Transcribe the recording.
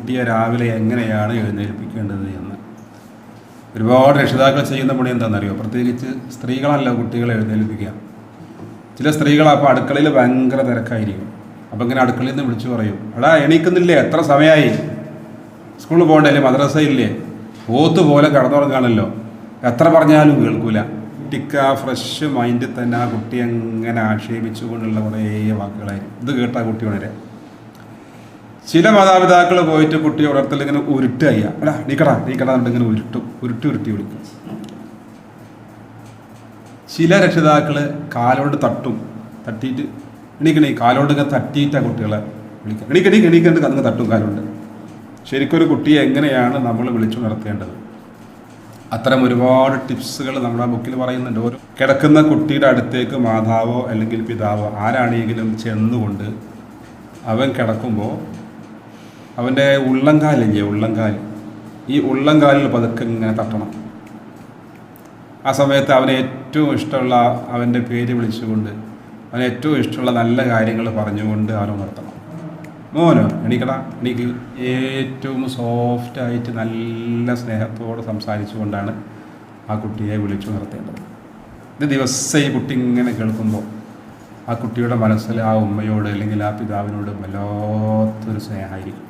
കുട്ടിയെ രാവിലെ എങ്ങനെയാണ് എഴുന്നേൽപ്പിക്കേണ്ടത് എന്ന്. ഒരുപാട് രക്ഷിതാക്കൾ ചെയ്യുന്ന പണി എന്താണെന്നറിയോ? പ്രത്യേകിച്ച് സ്ത്രീകളല്ല കുട്ടികളെ എഴുന്നേൽപ്പിക്കുക. ചില സ്ത്രീകൾ അപ്പോൾ അടുക്കളയിൽ ഭയങ്കര തിരക്കായിരിക്കും. അപ്പം ഇങ്ങനെ അടുക്കളയിൽ നിന്ന് വിളിച്ചു പറയും, എടാ എണീക്കുന്നില്ലേ, എത്ര സമയമായി, സ്കൂളിൽ പോകണ്ടല്ലേ, മദ്രസ ഇല്ലേ, ഓത്ത് പോലെ കടന്നുറങ്ങാണല്ലോ, എത്ര പറഞ്ഞാലും കേൾക്കൂല. കുട്ടിക്ക് ആ ഫ്രഷ് മൈൻഡിൽ തന്നെ ആ കുട്ടി എങ്ങനെ ആക്ഷേപിച്ചുകൊണ്ടുള്ള കുറേ വാക്കുകളായിരിക്കും. ഇത് കേട്ട ആ കുട്ടി വളരെ ചില മാതാപിതാക്കൾ പോയിട്ട് കുട്ടിയെ ഉണർത്തൽ ഇങ്ങനെ ഉരുട്ടുക, എടാ നീക്കടാ എന്നിട്ട് ഇങ്ങനെ ഉരുട്ടി വിളിക്കും. ചില രക്ഷിതാക്കൾ കാലോണ്ട് തട്ടിയിട്ട് എണീക്കണേ, കാലോണ്ട് ഇങ്ങനെ തട്ടിയിട്ടാണ് കുട്ടികളെ വിളിക്കുക, എണീക്കേണ്ട കന്ന് തട്ടും കാലുണ്ട്. ശരിക്കൊരു കുട്ടിയെ എങ്ങനെയാണ് നമ്മൾ വിളിച്ചു നടത്തേണ്ടത്? അത്തരം ഒരുപാട് ടിപ്സുകൾ നമ്മുടെ ആ ബുക്കിൽ പറയുന്നുണ്ട്. ഓരോ കിടക്കുന്ന കുട്ടിയുടെ അടുത്തേക്ക് മാതാവോ അല്ലെങ്കിൽ പിതാവോ ആരാണെങ്കിലും ചെന്നുകൊണ്ട് അവൻ കിടക്കുമ്പോൾ അവൻ്റെ ഉള്ളംകാൽ ഈ ഉള്ളംകാലിൽ പതുക്കെ ഇങ്ങനെ തട്ടണം. ആ സമയത്ത് അവന് ഏറ്റവും ഇഷ്ടമുള്ള അവൻ്റെ പേര് വിളിച്ചുകൊണ്ട് അവന് ഏറ്റവും ഇഷ്ടമുള്ള നല്ല കാര്യങ്ങൾ പറഞ്ഞുകൊണ്ട് അവനെ ഉണർത്തണം. മോനോ എണീക്കടാ, എനിക്ക് ഏറ്റവും സോഫ്റ്റായിട്ട് നല്ല സ്നേഹത്തോടെ സംസാരിച്ചുകൊണ്ടാണ് ആ കുട്ടിയെ വിളിച്ചു നിർത്തേണ്ടത്. ഇത് ദിവസം ഈ കുട്ടി ഇങ്ങനെ കേൾക്കുമ്പോൾ ആ കുട്ടിയുടെ മനസ്സിൽ ആ ഉമ്മയോട് അല്ലെങ്കിൽ ആ പിതാവിനോട് വല്ലാത്തൊരു സ്നേഹമായിരിക്കും.